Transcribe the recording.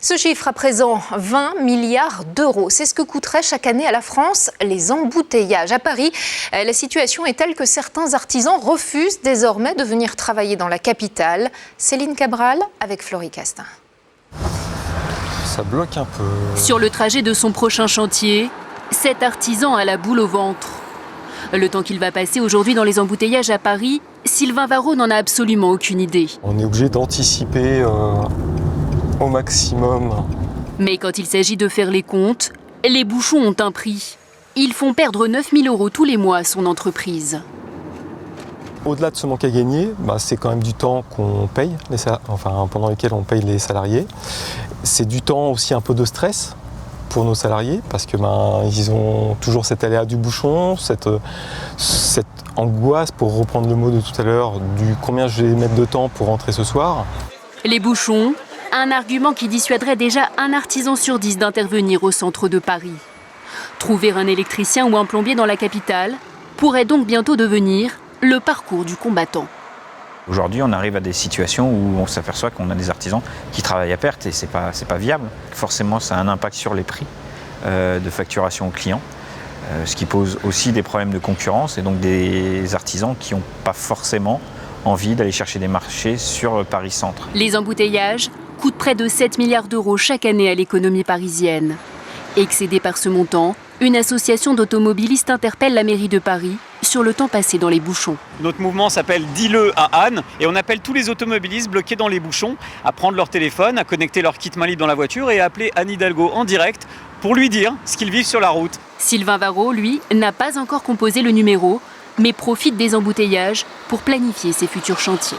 Ce chiffre à présent, 20 milliards d'euros. C'est ce que coûterait chaque année à la France les embouteillages. À Paris, la situation est telle que certains artisans refusent désormais de venir travailler dans la capitale. Céline Cabral avec Florie Castin. Ça bloque un peu. Sur le trajet de son prochain chantier, cet artisan a la boule au ventre. Le temps qu'il va passer aujourd'hui dans les embouteillages à Paris, Sylvain Varro n'en a absolument aucune idée. On est obligé d'anticiper au maximum. Mais quand il s'agit de faire les comptes, les bouchons ont un prix. Ils font perdre 9 000 € tous les mois à son entreprise. Au-delà de ce manque à gagner, c'est quand même du temps qu'on paye, pendant lequel on paye les salariés. C'est du temps aussi un peu de stress pour nos salariés parce que ils ont toujours cet aléa du bouchon, cette angoisse, pour reprendre le mot de tout à l'heure, du combien je vais mettre de temps pour rentrer ce soir. Les bouchons, un argument qui dissuaderait déjà un artisan sur 10 d'intervenir au centre de Paris. Trouver un électricien ou un plombier dans la capitale pourrait donc bientôt devenir le parcours du combattant. Aujourd'hui, on arrive à des situations où on s'aperçoit qu'on a des artisans qui travaillent à perte et c'est pas viable. Forcément, ça a un impact sur les prix de facturation aux clients, ce qui pose aussi des problèmes de concurrence et donc des artisans qui n'ont pas forcément envie d'aller chercher des marchés sur Paris Centre. Les embouteillages coûtent près de 7 milliards d'euros chaque année à l'économie parisienne. Excédée par ce montant, une association d'automobilistes interpelle la mairie de Paris sur le temps passé dans les bouchons. Notre mouvement s'appelle Dis-le à Anne et on appelle tous les automobilistes bloqués dans les bouchons à prendre leur téléphone, à connecter leur kit main libre dans la voiture et à appeler Anne Hidalgo en direct pour lui dire ce qu'ils vivent sur la route. Sylvain Varro, lui, n'a pas encore composé le numéro, mais profite des embouteillages pour planifier ses futurs chantiers.